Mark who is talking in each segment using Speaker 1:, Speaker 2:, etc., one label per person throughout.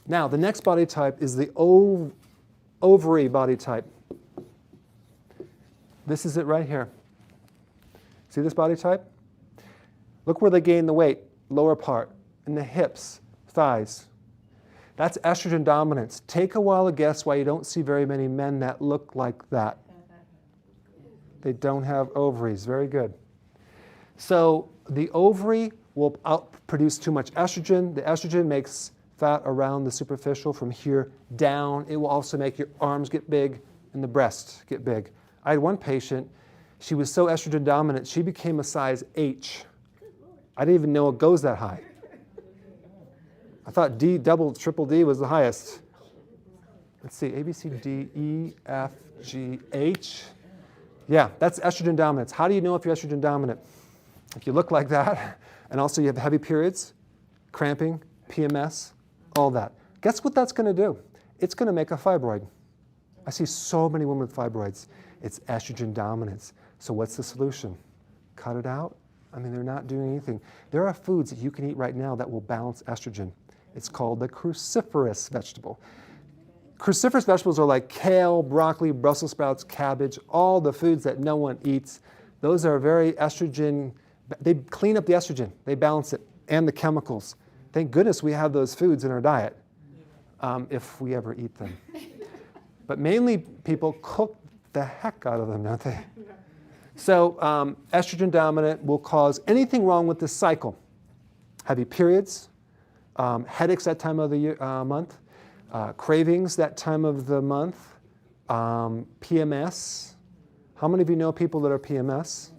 Speaker 1: Now, the next body type is the ovary body type. This is it right here. See this body type? Look where they gain the weight, lower part, in the hips, thighs. That's estrogen dominance. Take a while to guess why you don't see very many men that look like that. They don't have ovaries. Very good. So the ovary will outproduce too much estrogen. The estrogen makes fat around the superficial from here down. It will also make your arms get big and the breasts get big. I had one patient, she was so estrogen dominant, she became a size H. I didn't even know it goes that high. I thought D, double, triple D was the highest. Let's see, A, B, C, D, E, F, G, H. Yeah, that's estrogen dominance. How do you know if you're estrogen dominant? If you look like that, and also you have heavy periods, cramping, PMS, all that. Guess what that's going to do? It's going to make a fibroid. I see so many women with fibroids. It's estrogen dominance. So what's the solution? Cut it out? I mean, they're not doing anything. There are foods that you can eat right now that will balance estrogen. It's called the cruciferous vegetable. Cruciferous vegetables are like kale, broccoli, Brussels sprouts, cabbage, all the foods that no one eats. Those are very estrogen. They clean up the estrogen. They balance it and the chemicals. Thank goodness we have those foods in our diet, if we ever eat them. But mainly people cook the heck out of them, don't they? So estrogen dominant will cause anything wrong with the cycle. Heavy periods, headaches that time of the month, cravings that time of the month, PMS. How many of you know people that are PMS?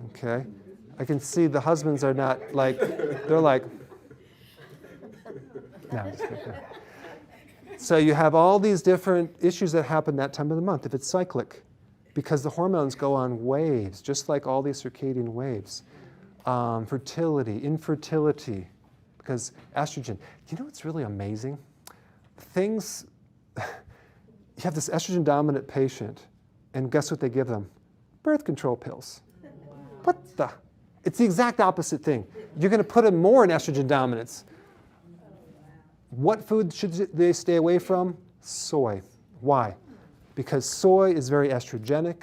Speaker 1: Okay. I can see the husbands are not like, they're like, no, I'm just kidding. So you have all these different issues that happen that time of the month, if it's cyclic, because the hormones go on waves, just like all these circadian waves. Fertility, infertility, because estrogen. You know what's really amazing? Things, you have this estrogen dominant patient, and guess what they give them? Birth control pills. What the? It's the exact opposite thing. You're going to put them more in estrogen dominance. What food should they stay away from? Soy. Why? Because soy is very estrogenic,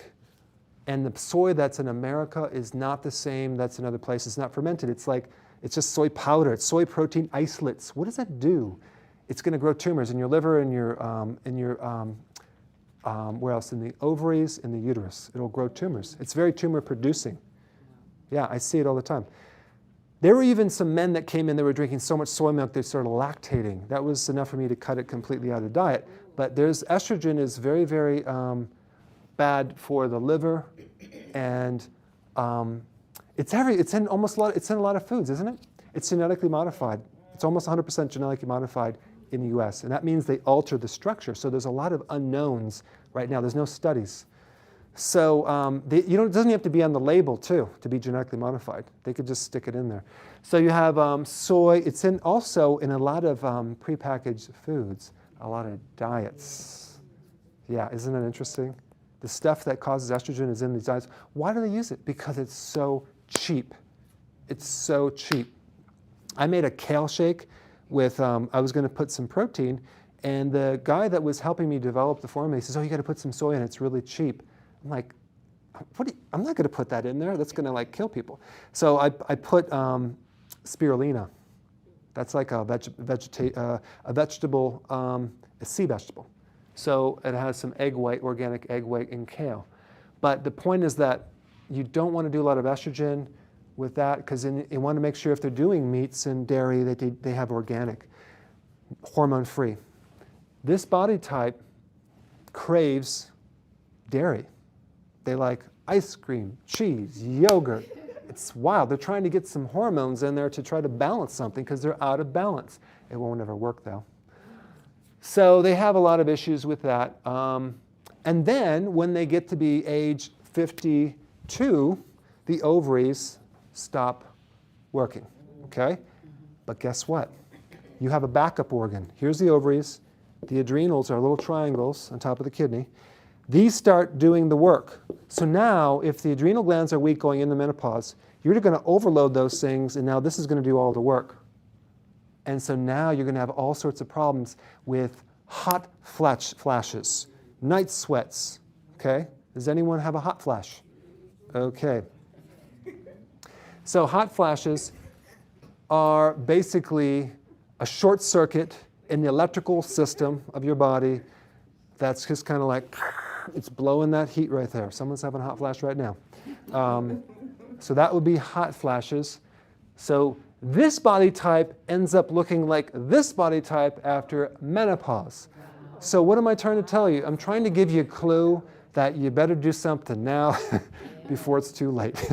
Speaker 1: and the soy that's in America is not the same that's in other places. It's not fermented. It's like, it's just soy powder. It's soy protein isolates. What does that do? It's going to grow tumors in your liver, in your where else? In the ovaries, in the uterus. It'll grow tumors. It's very tumor producing. Yeah, I see it all the time. There were even some men that came in that were drinking so much soy milk they started lactating. That was enough for me to cut it completely out of the diet. But there's estrogen is very, very bad for the liver, and it's in almost it's in a lot of foods, isn't it? It's genetically modified. It's almost 100% genetically modified in the U.S., and that means they alter the structure. So there's a lot of unknowns right now. There's no studies. So it doesn't have to be on the label too to be genetically modified. They could just stick it in there. So you have soy. It's also in a lot of prepackaged foods, a lot of diets. Yeah, isn't it interesting? The stuff that causes estrogen is in these diets. Why do they use it? Because it's so cheap. It's so cheap. I made a kale shake with, I was going to put some protein, and the guy that was helping me develop the formula, he says, oh, you got to put some soy in, it's really cheap. I'm like, I'm not going to put that in there. That's going to like kill people. So I put spirulina. That's like a vegetable, a sea vegetable. So it has some egg white, organic egg white in kale. But the point is that you don't want to do a lot of estrogen with that, because you want to make sure if they're doing meats and dairy that they have organic, hormone-free. This body type craves dairy. They like ice cream, cheese, yogurt. It's wild. They're trying to get some hormones in there to try to balance something because they're out of balance. It won't ever work though. So they have a lot of issues with that. And then when they get to be age 52, the ovaries stop working, okay? But guess what? You have a backup organ. Here's the ovaries. The adrenals are little triangles on top of the kidney. These start doing the work. So now, if the adrenal glands are weak going into menopause, you're going to overload those things, and now this is going to do all the work. And so now you're going to have all sorts of problems with hot flashes, night sweats, okay? Does anyone have a hot flash? Okay. So hot flashes are basically a short circuit in the electrical system of your body that's just kind of like, it's blowing that heat right there. Someone's having a hot flash right now. So that would be hot flashes. So this body type ends up looking like this body type after menopause. So what am I trying to tell you? I'm trying to give you a clue that you better do something now before it's too late.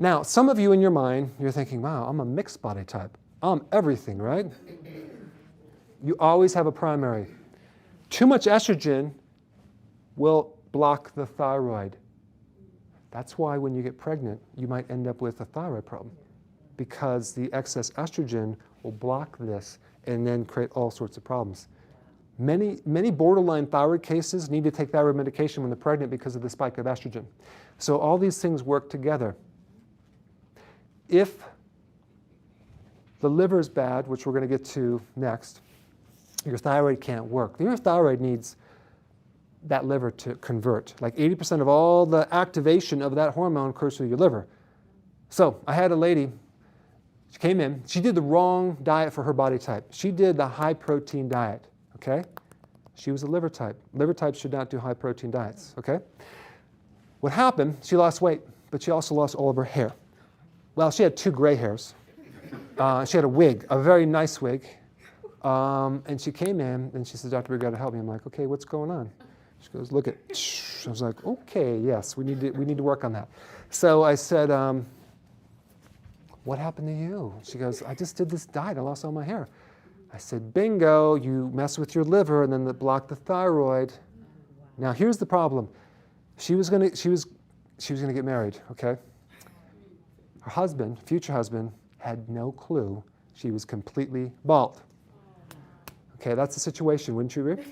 Speaker 1: Now, some of you in your mind, you're thinking, wow, I'm a mixed body type. I'm everything, right? You always have a primary. Too much estrogen will block the thyroid. That's why when you get pregnant, you might end up with a thyroid problem, because the excess estrogen will block this and then create all sorts of problems. Many borderline thyroid cases need to take thyroid medication when they're pregnant because of the spike of estrogen. So all these things work together. If the liver is bad, which we're going to get to next, your thyroid can't work. Your thyroid needs that liver to convert. Like 80% of all the activation of that hormone occurs through your liver. So I had a lady, she came in, she did the wrong diet for her body type. She did the high protein diet, okay? She was a liver type. Liver types should not do high protein diets, okay? What happened, she lost weight, but she also lost all of her hair. Well, she had 2 gray hairs. She had a wig, a very nice wig. And she came in and she said, Dr. Berg, you got to help me. I'm like, okay, what's going on? She goes, look at, I was like, okay, yes, we need to work on that. So I said, what happened to you? She goes, I just did this diet, I lost all my hair. I said, bingo, you mess with your liver and then block the thyroid. Now here's the problem. She was gonna get married, okay? Her husband, future husband, had no clue she was completely bald. Okay, that's the situation, wouldn't you agree?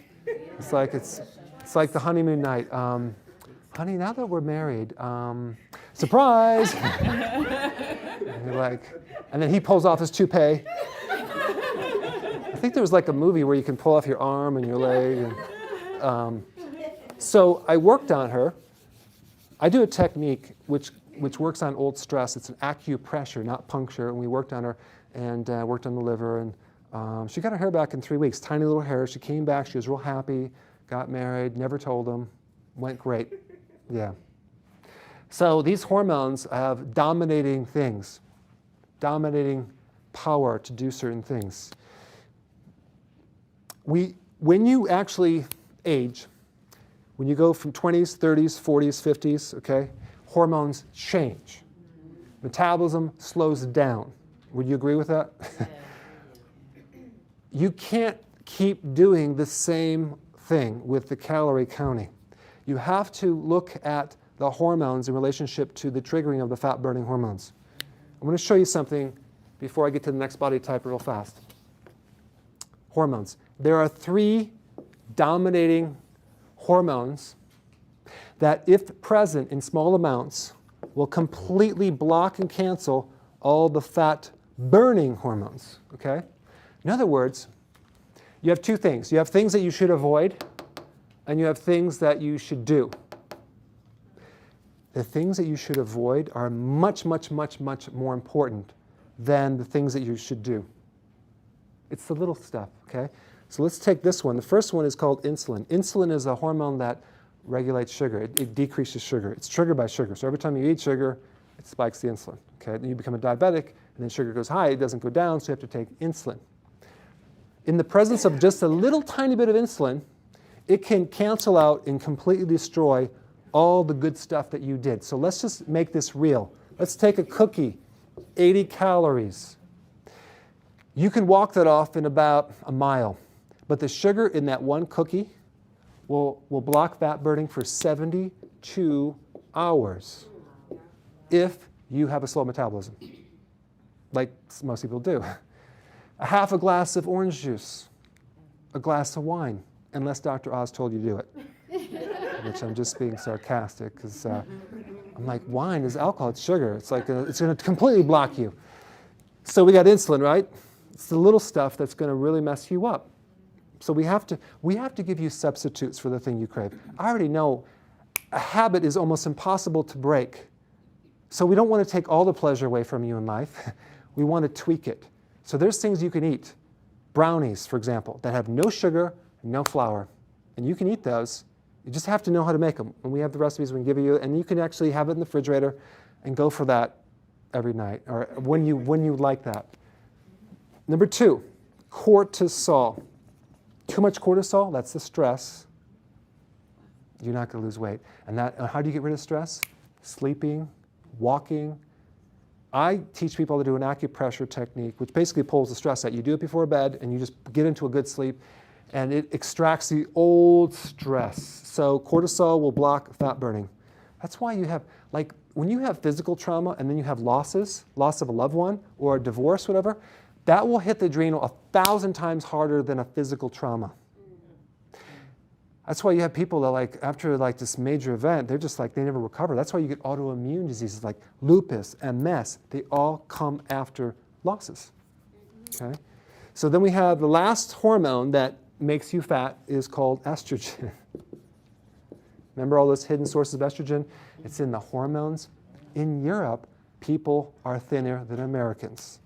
Speaker 1: It's like the honeymoon night. Honey, now that we're married, surprise! And you're like, and then he pulls off his toupee. I think there was like a movie where you can pull off your arm and your leg. And, so I worked on her. I do a technique which works on old stress. It's an acupressure, not puncture. And we worked on her and worked on the liver. And she got her hair back in 3 weeks, tiny little hair. She came back. She was real happy, got married, never told him. Went great. Yeah. So these hormones have dominating things, dominating power to do certain things. When you actually age, when you go from 20s, 30s, 40s, 50s, okay, hormones change. Metabolism slows down. Would you agree with that? You can't keep doing the same thing with the calorie counting. You have to look at the hormones in relationship to the triggering of the fat-burning hormones. I'm going to show you something before I get to the next body type real fast. Hormones. There are 3 dominating hormones that, if present in small amounts, will completely block and cancel all the fat-burning hormones, okay? In other words, you have 2 things. You have things that you should avoid, and you have things that you should do. The things that you should avoid are much, much, much, much more important than the things that you should do. It's the little stuff, okay? So let's take this one. The first one is called insulin. Insulin is a hormone that regulates sugar. It decreases sugar. It's triggered by sugar. So every time you eat sugar, it spikes the insulin, okay? Then you become a diabetic, and then sugar goes high. It doesn't go down, so you have to take insulin. In the presence of just a little tiny bit of insulin, it can cancel out and completely destroy all the good stuff that you did. So let's just make this real. Let's take a cookie, 80 calories. You can walk that off in about a mile, but the sugar in that one cookie will block fat burning for 72 hours if you have a slow metabolism, like most people do. A half a glass of orange juice, a glass of wine, unless Dr. Oz told you to do it, which I'm just being sarcastic, because I'm like, wine is alcohol, it's sugar. It's like, it's going to completely block you. So we got insulin, right? It's the little stuff that's going to really mess you up. So we have to give you substitutes for the thing you crave. I already know a habit is almost impossible to break. So we don't want to take all the pleasure away from you in life. We want to tweak it. So there's things you can eat. Brownies, for example, that have no sugar, no flour. And you can eat those. You just have to know how to make them. And we have the recipes we can give you, and you can actually have it in the refrigerator and go for that every night, or when you like that. Number 2, cortisol. Too much cortisol, that's the stress. You're not going to lose weight. And how do you get rid of stress? Sleeping, walking. I teach people to do an acupressure technique, which basically pulls the stress out. You do it before bed, and you just get into a good sleep, and it extracts the old stress. So cortisol will block fat burning. That's why you have, like, when you have physical trauma and then you have losses, loss of a loved one or a divorce, whatever, that will hit the adrenal 1,000 times harder than a physical trauma. That's why you have people that, like, after like this major event, they're just like, they never recover. That's why you get autoimmune diseases like lupus, MS. They all come after losses. Okay? So then we have the last hormone that makes you fat is called estrogen. Remember all those hidden sources of estrogen? It's in the hormones. In Europe, people are thinner than Americans.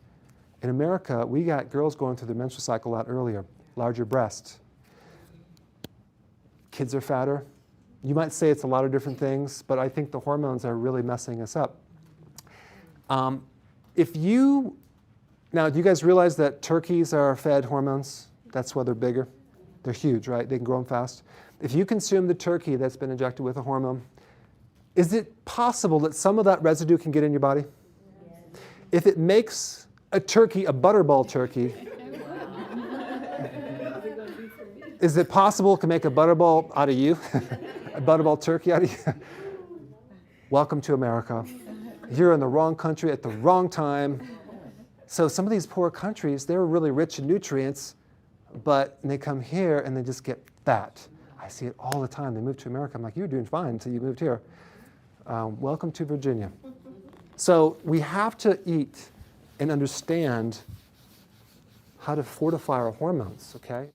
Speaker 1: In America, we got girls going through the menstrual cycle a lot earlier, larger breasts. Kids are fatter. You might say it's a lot of different things, but I think the hormones are really messing us up. Now, do you guys realize that turkeys are fed hormones? That's why they're bigger. They're huge, right? They can grow them fast. If you consume the turkey that's been injected with a hormone, is it possible that some of that residue can get in your body? Yes. If it makes a turkey a butterball turkey, is it possible it can make a butterball out of you? A butterball turkey out of you? Welcome to America. You're in the wrong country at the wrong time. So some of these poor countries, they're really rich in nutrients, but they come here and they just get fat. I see it all the time. They move to America. I'm like, you're doing fine until you moved here. Welcome to Virginia. So we have to eat and understand how to fortify our hormones, okay?